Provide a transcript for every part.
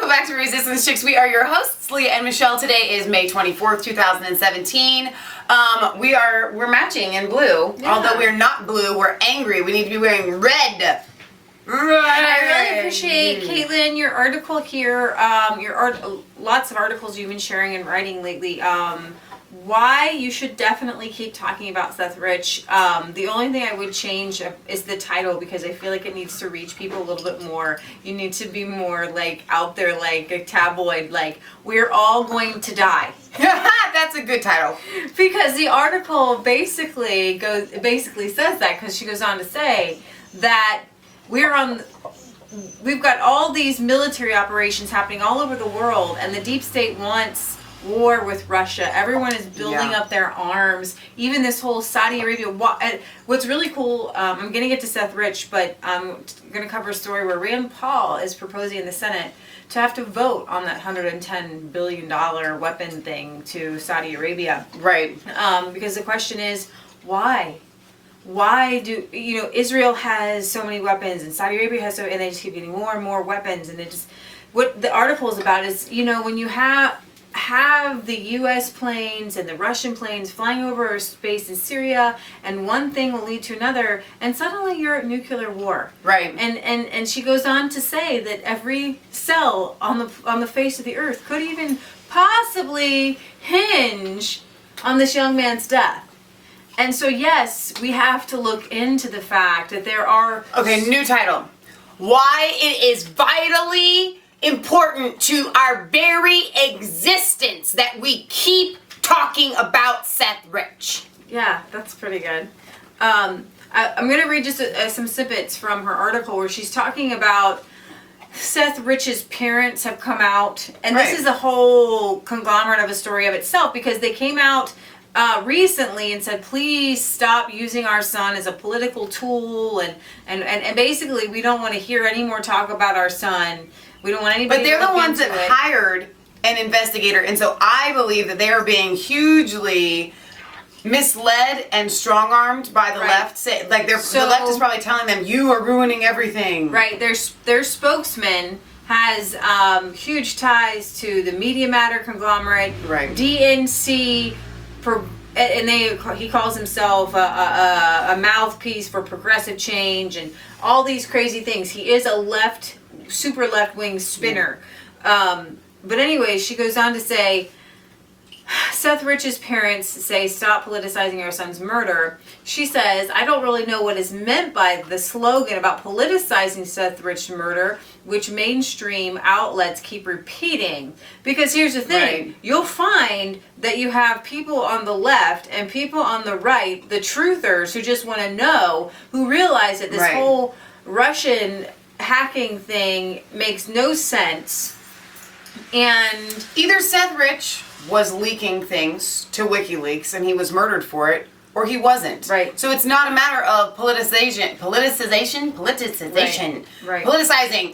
Welcome back to Resistance Chicks. We are your hosts, Leah and Michelle. Today is May 24th, 2017. We're matching in blue. Yeah. Although we're not blue, we're angry. We need to be wearing red. I really appreciate, Caitlin, your article here. Lots of articles you've been sharing and writing lately. Why you should definitely keep talking about Seth Rich. The only thing I would change is the title, because I feel like it needs to reach people a little bit more. You need to be more like out there, like a tabloid, like we're all going to die. That's a good title. Because the article basically says that, because she goes on to say that we've got all these military operations happening all over the world, and the deep state wants war with Russia. Everyone is building up their arms. Even this whole Saudi Arabia. What's really cool, I'm going to get to Seth Rich, but I'm going to cover a story where Rand Paul is proposing in the Senate to have to vote on that $110 billion weapon thing to Saudi Arabia. Right. Because the question is, why? Why do, Israel has so many weapons and Saudi Arabia has and they just keep getting more and more weapons, and what the article is about is, when you have the U.S. planes and the Russian planes flying over space in Syria, and one thing will lead to another, and suddenly you're at nuclear war. Right. And she goes on to say that every cell on the face of the earth could even possibly hinge on this young man's death. And so, yes, we have to look into the fact that there are... Okay, new title. Why it is vitally important to our very existence that we keep talking about Seth Rich. Yeah, that's pretty good. I'm going to read just some snippets from her article where she's talking about Seth Rich's parents have come out. And this is a whole conglomerate of a story of itself, because they came out recently and said, please stop using our son as a political tool, and basically we don't want to hear any more talk about our son. We don't want anybody. But they're the ones that hired an investigator, and so I believe that they are being hugely misled and strong-armed by the left. The left is probably telling them, you are ruining everything. Right. Their spokesman has huge ties to the Media Matter conglomerate, DNC, he calls himself a mouthpiece for progressive change and all these crazy things. He is a super left-wing spinner. But anyway, she goes on to say, Seth Rich's parents say, stop politicizing our son's murder. She says, I don't really know what is meant by the slogan about politicizing Seth Rich's murder, which mainstream outlets keep repeating. Because here's the thing, you'll find that you have people on the left and people on the right, the truthers who just want to know, who realize that this whole Russian hacking thing makes no sense. And either Seth Rich was leaking things to WikiLeaks and he was murdered for it, or he wasn't. Right. So it's not a matter of politicizing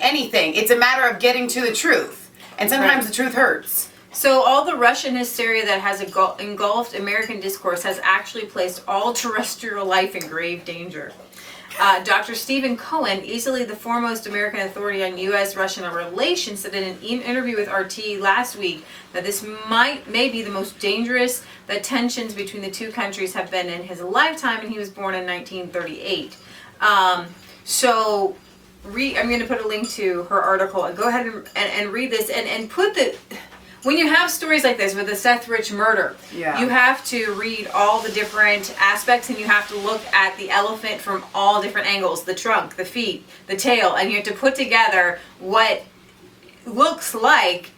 anything. It's a matter of getting to the truth. And sometimes the truth hurts. So all the Russian hysteria that has engulfed American discourse has actually placed all terrestrial life in grave danger. Dr. Stephen Cohen, easily the foremost American authority on U.S.-Russian relations, said in an interview with RT last week that this may be the most dangerous that tensions between the two countries have been in his lifetime, and he was born in 1938. I'm going to put a link to her article. Go ahead and read this and put the... When you have stories like this with the Seth Rich murder, you have to read all the different aspects, and you have to look at the elephant from all different angles, the trunk, the feet, the tail, and you have to put together what looks like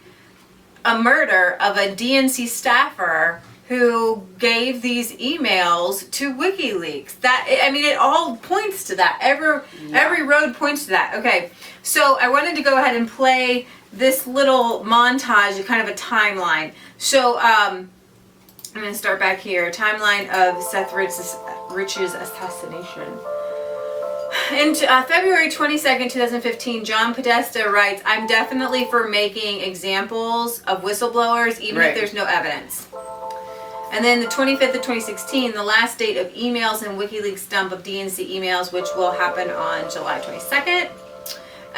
a murder of a DNC staffer who gave these emails to WikiLeaks. It all points to that. Every road points to that. Okay, so I wanted to go ahead and play this little montage, kind of a timeline. So I'm going to start back here. Timeline of Seth Rich's assassination. In February 22nd, 2015, John Podesta writes, I'm definitely for making examples of whistleblowers, even if there's no evidence. And then the 25th of 2016, the last date of emails and WikiLeaks dump of DNC emails, which will happen on July 22nd.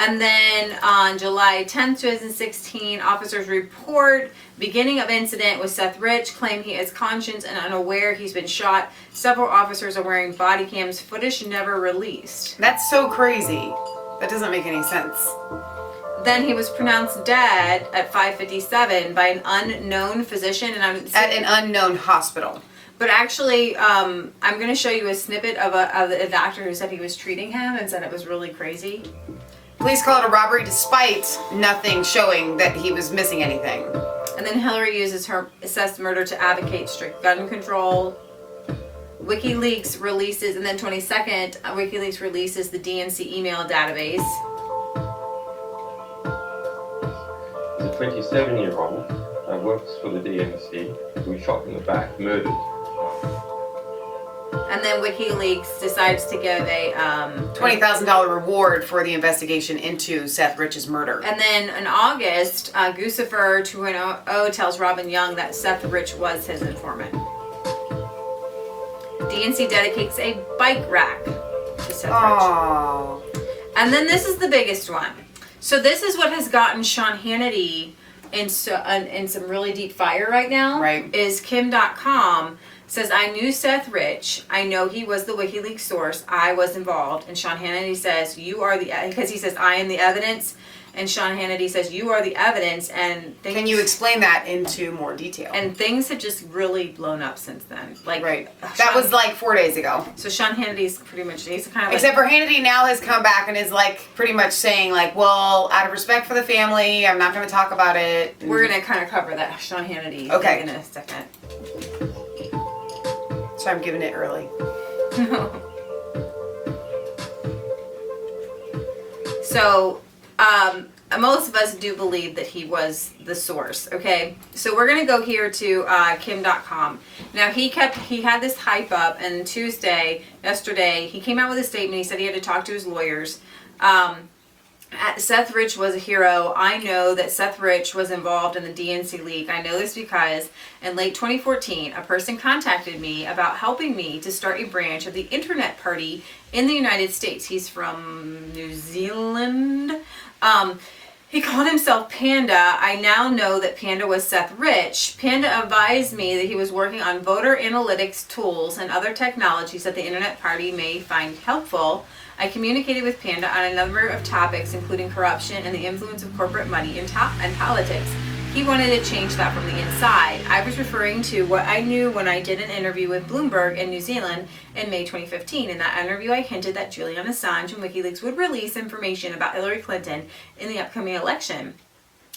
And then on July 10th, 2016, officers report beginning of incident with Seth Rich, claim he is conscious and unaware he's been shot. Several officers are wearing body cams. Footage never released. That's so crazy. That doesn't make any sense. Then he was pronounced dead at 5:57 by an unknown physician, and at an unknown hospital. But actually, I'm going to show you a snippet of a doctor who said he was treating him and said it was really crazy. Police call it a robbery despite nothing showing that he was missing anything. And then Hillary uses her assessed murder to advocate strict gun control. WikiLeaks releases, and then 22nd, WikiLeaks releases the DNC email database. The 27-year-old works for the DNC, who was shot in the back, murdered. And then WikiLeaks decides to give a $20,000 reward for the investigation into Seth Rich's murder. And then in August, Guccifer 2.0 tells Robin Young that Seth Rich was his informant. DNC dedicates a bike rack to Seth Rich. And then this is the biggest one. So this is what has gotten Sean Hannity in some really deep fire right now. Right. Is Kim.com says, I knew Seth Rich. I know he was the WikiLeaks source. I was involved. And Sean Hannity says, you are the, because he says, I am the evidence. And Sean Hannity says, you are the evidence. And can you explain that into more detail? And things have just really blown up since then. Like, right. That was like 4 days ago. So Sean Hannity's pretty much, he's kind of like, except for Hannity now has come back and is like pretty much saying like, well, out of respect for the family, I'm not going to talk about it. We're going to kind of cover that Sean Hannity thing in a second. So I'm giving it early. So, most of us do believe that he was the source, okay? So we're going to go here to Kim.com. Now, he had this hype up, and yesterday, he came out with a statement. He said he had to talk to his lawyers. Seth Rich was a hero. I know that Seth Rich was involved in the DNC leak. I know this because in late 2014, a person contacted me about helping me to start a branch of the Internet Party in the United States. He's from New Zealand. He called himself Panda. I now know that Panda was Seth Rich. Panda advised me that he was working on voter analytics tools and other technologies that the Internet Party may find helpful. I communicated with Panda on a number of topics, including corruption and the influence of corporate money in politics. He wanted to change that from the inside. I was referring to what I knew when I did an interview with Bloomberg in New Zealand in May 2015. In that interview, I hinted that Julian Assange and WikiLeaks would release information about Hillary Clinton in the upcoming election.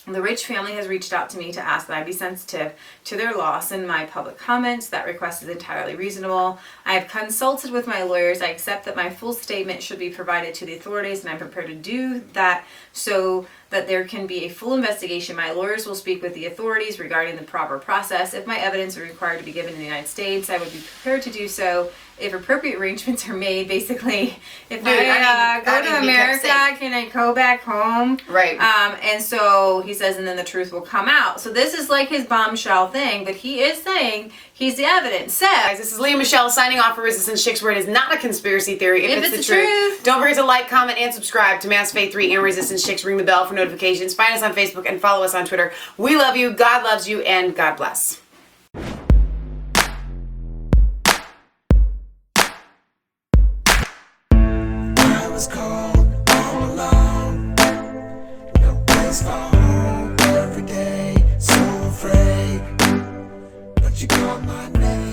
The Rich family has reached out to me to ask that I be sensitive to their loss in my public comments. That request is entirely reasonable. I have consulted with my lawyers. I accept that my full statement should be provided to the authorities, and I'm prepared to do that so that there can be a full investigation. My lawyers will speak with the authorities regarding the proper process. If my evidence is required to be given in the United States, I would be prepared to do so if appropriate arrangements are made. Basically, if I go to America, can I go back home? Right. And so he says, and then the truth will come out. So this is like his bombshell thing, but he is saying he's the evidence. Guys, this is Leah Michelle signing off for Resistance Chicks, where it is not a conspiracy theory if it's the truth. Don't forget to like, comment, and subscribe to Mass Faith 3 and Resistance Chicks. Ring the bell for notifications. Find us on Facebook and follow us on Twitter. We love you, God loves you, and God bless. I was cold all alone, no place for home every day, so afraid, but you called my name.